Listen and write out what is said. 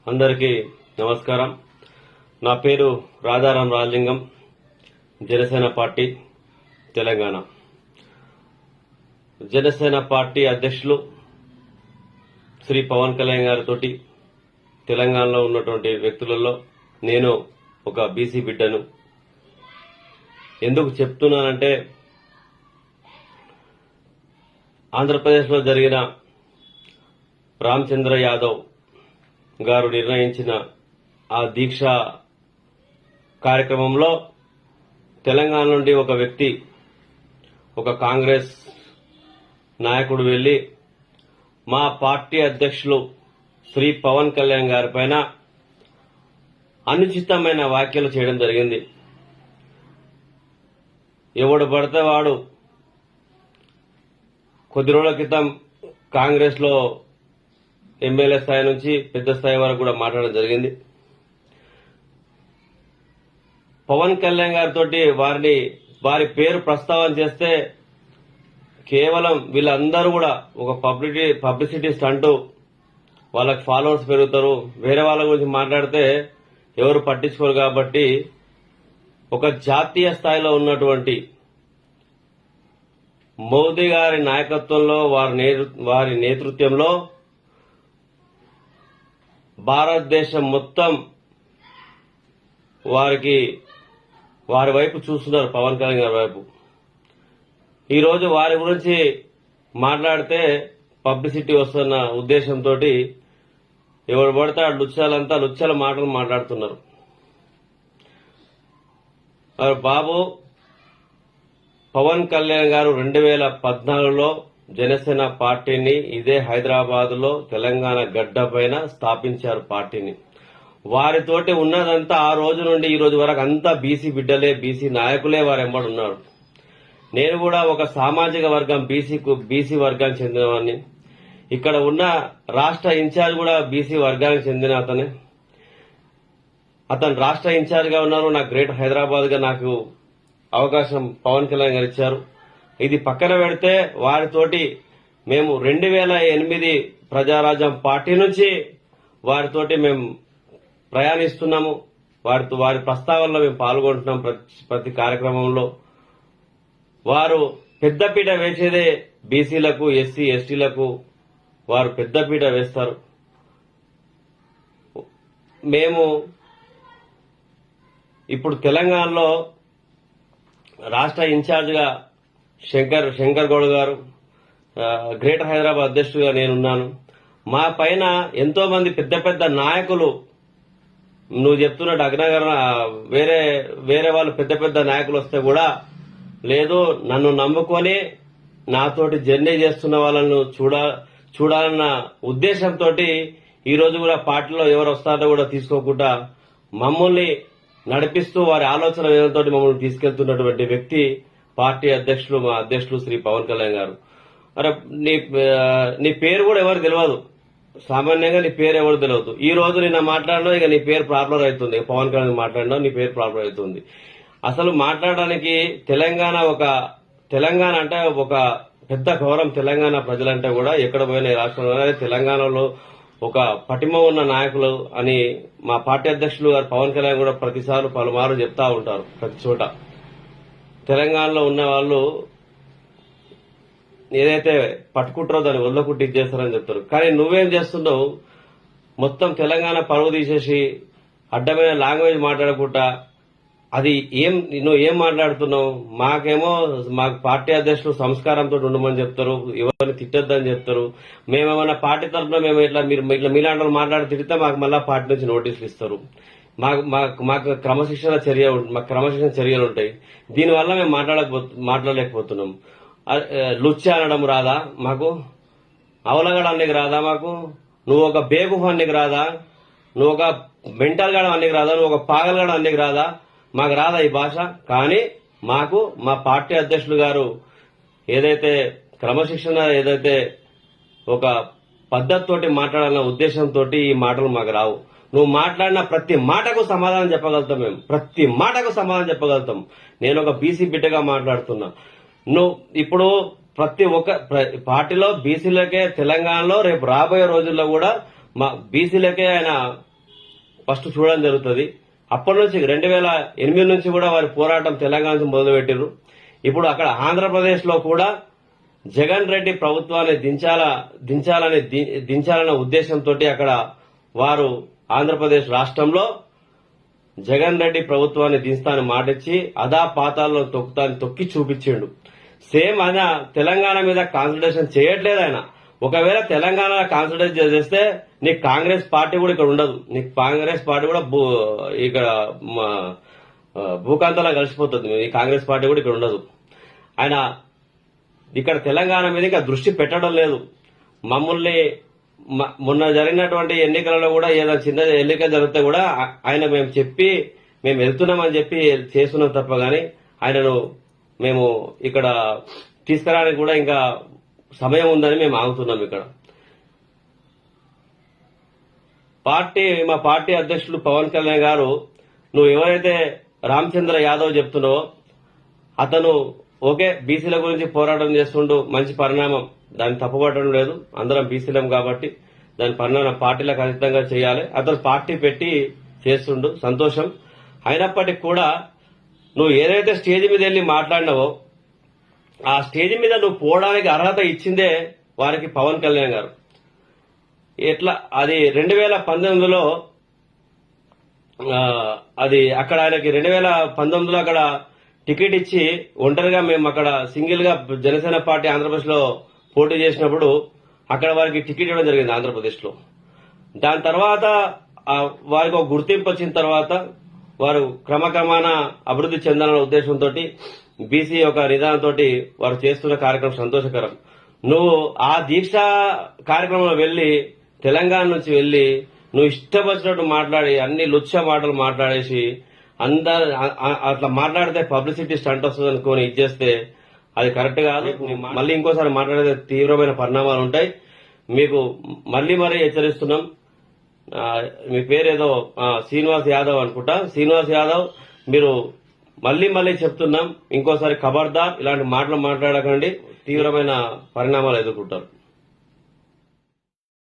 అందరికీ నమస్కారం. నా పేరు రాజారాం రాజలింగం, జనసేన పార్టీ తెలంగాణ. జనసేన పార్టీ అధ్యక్షులు శ్రీ పవన్ కళ్యాణ్ గారితో తెలంగాణలో ఉన్నటువంటి వ్యక్తులలో నేను ఒక బీసీ బిడ్డను. ఎందుకు చెప్తున్నానంటే, ఆంధ్రప్రదేశ్లో జరిగిన రామచంద్ర యాదవ్ గారు నిర్ణయించిన ఆ దీక్ష కార్యక్రమంలో తెలంగాణ నుండి ఒక వ్యక్తి, ఒక కాంగ్రెస్ నాయకుడు వెళ్లి మా పార్టీ అధ్యక్షులు శ్రీ పవన్ కళ్యాణ్ గారి పైన అనుచితమైన వ్యాఖ్యలు చేయడం జరిగింది. ఎవడు పడితే వాడు కొద్ది రోజుల క్రితం కాంగ్రెస్ లో ఎమ్మెల్యే స్థాయి నుంచి పెద్ద స్థాయి వరకు కూడా మాట్లాడడం జరిగింది. పవన్ కళ్యాణ్ గారితో వారి పేరు ప్రస్తావన చేస్తే కేవలం వీళ్ళందరూ కూడా ఒక పబ్లిసిటీ స్టంటు, వాళ్ళకి ఫాలోవర్స్ పెరుగుతారు, వేరే వాళ్ళ గురించి మాట్లాడితే ఎవరు పట్టించుకోరు. కాబట్టి ఒక జాతీయ స్థాయిలో ఉన్నటువంటి మోదీ గారి నాయకత్వంలో, వారి నేతృత్వంలో భారతదేశం మొత్తం వారి వైపు చూస్తున్నారు, పవన్ కళ్యాణ్ గారి వైపు. ఈరోజు వారి గురించి మాట్లాడితే పబ్లిసిటీ వస్తున్న ఉద్దేశంతో ఎవరు పడితే ఆ లుచ్చల మాటలు మాట్లాడుతున్నారు. బాబు, పవన్ కళ్యాణ్ గారు 2014లో జనసేన పార్టీని ఇదే హైదరాబాద్ లో తెలంగాణ గడ్డ పైన స్థాపించారు పార్టీని. వారితోటి ఉన్నదంతా ఆ రోజు నుండి ఈ రోజు వరకు అంతా బీసీ బిడ్డలే, బీసీ నాయకులే వారు ఎంబడి ఉన్నారు. నేను కూడా ఒక సామాజిక వర్గం బీసీ వర్గానికి చెందినవాడిని. ఇక్కడ ఉన్న రాష్ట్ర ఇన్ఛార్జ్ కూడా బీసీ వర్గానికి చెందిన అతను రాష్ట్ర ఇన్ఛార్జ్ గా ఉన్నారు. నాకు గ్రేటర్ హైదరాబాద్ గా నాకు అవకాశం పవన్ కళ్యాణ్ గారు ఇచ్చారు. ఇది పక్కన పెడితే వారితోటి మేము 2008 ప్రజారాజ్యం పార్టీ నుంచి వారితోటి మేము ప్రయాణిస్తున్నాము. వారి ప్రస్తావనలో మేము పాల్గొంటున్నాం. ప్రతి కార్యక్రమంలో వారు పెద్దపీట వేసేదే బీసీలకు, ఎస్సీ ఎస్టీలకు వారు పెద్దపీట వేస్తారు. మేము ఇప్పుడు తెలంగాణలో రాష్ట్ర ఇన్ఛార్జ్ గా శంకర్ గౌడ్ గారు, గ్రేటర్ హైదరాబాద్ అధ్యక్షుడిగా నేనున్నాను. మా పైన ఎంతో మంది పెద్ద పెద్ద నాయకులు, నువ్వు చెప్తున్నట్టు అగ్నగర్ వేరే వాళ్ళు పెద్ద పెద్ద నాయకులు వస్తే కూడా లేదు, నన్ను నమ్ముకొని నాతోటి జర్నీ చేస్తున్న వాళ్ళను చూడాలన్న ఉద్దేశంతో ఈ రోజు కూడా పార్టీలో ఎవరు వస్తారో కూడా తీసుకోకుండా మమ్మల్ని నడిపిస్తూ వారి ఆలోచన విధానంతో మమ్మల్ని తీసుకెళ్తున్నటువంటి వ్యక్తి పార్టీ అధ్యక్షులు, మా అధ్యక్షులు శ్రీ పవన్ కళ్యాణ్ గారు. అరే, నీ పేరు కూడా ఎవరు తెలియదు, సామాన్యంగా నీ పేరు ఎవరు తెలియదు. ఈ రోజు నిన్న మాట్లాడినా ఇక నీ పేరు పాపులర్ అవుతుంది. పవన్ కళ్యాణ్ మాట్లాడినా నీ పేరు పాపులర్ అవుతుంది. అసలు మాట్లాడడానికి తెలంగాణ అంటే ఒక పెద్ద గౌరవం. తెలంగాణ ప్రజలంటే కూడా ఎక్కడ పోయినా రాష్ట్రంలో తెలంగాణలో ఒక పటిమ ఉన్న నాయకులు అని మా పార్టీ అధ్యక్షులు గారు పవన్ కళ్యాణ్ కూడా ప్రతిసారి పలుమారు చెప్తా ఉంటారు. ప్రతి చోట తెలంగాణలో ఉన్న వాళ్ళు ఏదైతే పట్టుకుంటారో దాన్ని వదలకుట్టి ఇచ్చేస్తారని చెప్తారు. కానీ నువ్వేం చేస్తున్నావు, మొత్తం తెలంగాణ పరువు తీసేసి అడ్డమైన లాంగ్వేజ్ మాట్లాడకుండా నువ్వు ఏం మాట్లాడుతున్నావు? మాకు పార్టీ అధ్యక్షులు సంస్కారంతో ఉండమని చెప్తారు, ఎవరిని తిట్టొద్దని చెప్తారు. మేమేమన్నా పార్టీ తరఫున మేము ఇట్లా మీలాంటి వాళ్ళు మాట్లాడి తిడితే మాకు మళ్ళా పార్టీ నుంచి నోటీసులు ఇస్తారు. మాకు క్రమశిక్షణ చర్యలు ఉంటాయి. దీనివల్ల మేము మాట్లాడలేకపోతున్నాం. లుచ్చ అనడం రాదా మాకు? అవలగడ అన్నికి రాదా మాకు? నువ్వు ఒక బేగుఫ్ అన్నికి రాదా? నువ్వు ఒక మెంటల్ గాడం అన్నికి రాదా? నువ్వు ఒక పాగలగాడం అన్నికి రాదా? మాకు రాదా ఈ భాష? కానీ మాకు మా పార్టీ అధ్యక్షులు గారు ఏదైతే క్రమశిక్షణ, ఏదైతే ఒక పద్ధతితోటి మాట్లాడాలన్న ఉద్దేశంతో ఈ మాటలు మాకు రావు. నువ్వు మాట్లాడిన ప్రతి మాటకు సమాధానం చెప్పగలుగుతాం. మేము ప్రతి మాటకు సమాధానం చెప్పగలుగుతాం. నేను ఒక బీసీ బిడ్డగా మాట్లాడుతున్నా. నువ్వు ఇప్పుడు ప్రతి ఒక్క పార్టీలో బీసీలకే తెలంగాణలో రేపు రాబోయే రోజుల్లో కూడా మా బీసీలకే ఆయన ఫస్ట్ చూడడం జరుగుతుంది. అప్పటి నుంచి 2008 నుంచి కూడా వారి పోరాటం తెలంగాణ నుంచి మొదలుపెట్టారు. ఇప్పుడు అక్కడ ఆంధ్రప్రదేశ్ లో కూడా జగన్ రెడ్డి ప్రభుత్వాన్ని దించాలనే ఉద్దేశంతో అక్కడ వారు ఆంధ్రప్రదేశ్ రాష్ట్రంలో జగన్ రెడ్డి ప్రభుత్వాన్ని దించుతానని మాటిచ్చి అదా పాతాల్లో తొక్కి చూపించిండు. సేమ్ ఆయన తెలంగాణ మీద కాన్సన్ట్రేషన్ చేయట్లేదు. ఆయన ఒకవేళ తెలంగాణ కాన్సన్ట్రేట్ చేస్తే నీకు కాంగ్రెస్ పార్టీ కూడా ఇక్కడ ఉండదు. నీకు కాంగ్రెస్ పార్టీ కూడా ఇక్కడ భూకాంతంలో కలిసిపోతుంది. ఈ కాంగ్రెస్ పార్టీ కూడా ఇక్కడ ఉండదు. ఆయన ఇక్కడ తెలంగాణ మీద ఇంకా దృష్టి పెట్టడం లేదు. మమ్మల్ని మొన్న జరిగినటువంటి ఎన్నికలలో కూడా ఏదైనా చిన్న ఎన్నికలు జరిగితే కూడా ఆయన మేము వెళ్తున్నామని చెప్పి చేస్తున్నాం తప్ప గాని ఆయనను మేము ఇక్కడ తీసుకురావడానికి కూడా ఇంకా సమయం ఉందని మేము ఆగుతున్నాం. ఇక్కడ మా పార్టీ అధ్యక్షులు పవన్ కళ్యాణ్ గారు, నువ్వు ఎవరైతే రామచంద్ర యాదవ్ చెప్తున్నావో అతను ఓకే బీసీల గురించి పోరాటం చేస్తుండు, మంచి పరిణామం, దాన్ని తప్పుపట్టడం లేదు. అందరం బీసీలం కాబట్టి దాని పరిణామం పార్టీలకు అతీతంగా చేయాలి. అతను పార్టీ పెట్టి చేస్తుండు, సంతోషం. అయినప్పటికీ కూడా నువ్వు ఏదైతే స్టేజ్ మీద వెళ్లి మాట్లాడినావో ఆ స్టేజ్ మీద నువ్వు పోవడానికి అర్హత ఇచ్చిందే వారికి పవన్ కళ్యాణ్ గారు. ఎట్లా అది 2019లో అది అక్కడ ఆయనకి 2019లో అక్కడ టికెట్ ఇచ్చి ఒంటరిగా మేము అక్కడ సింగిల్ గా జనసేన పార్టీ ఆంధ్రప్రదేశ్ లో పోటీ చేసినప్పుడు అక్కడ వారికి టికెట్ ఇవ్వడం జరిగింది ఆంధ్రప్రదేశ్ లో. దాని తర్వాత వారికి ఒక గుర్తింపు వచ్చిన తర్వాత వారు క్రమక్రమాన అభివృద్ధి చెందాలన్న ఉద్దేశంతో బీసీ ఒక నిదానంతో వారు చేస్తున్న కార్యక్రమం సంతోషకరం. నువ్వు ఆ దీక్ష కార్యక్రమంలో వెళ్లి తెలంగాణ నుంచి వెళ్లి నువ్వు ఇష్టం వచ్చినట్టు మాట్లాడి అన్ని లుచ్చ మాటలు మాట్లాడేసి అట్లా మాట్లాడితే పబ్లిసిటీ స్టంట్ వస్తుంది అనుకోని ఇచ్చేస్తే అది కరెక్ట్ కాదు. మళ్ళీ ఇంకోసారి మాట్లాడితే తీవ్రమైన పరిణామాలు ఉంటాయి. మీకు మళ్ళీ హెచ్చరిస్తున్నాం. మీ పేరేదో శ్రీనివాస్ యాదవ్ అనుకుంటా. శ్రీనివాస్ యాదవ్, మీరు మళ్ళీ చెప్తున్నాం, ఇంకోసారి ఖబర్దార్ ఇలాంటి మాటలు మాట్లాడకండి, తీవ్రమైన పరిణామాలు ఎదుర్కొంటారు.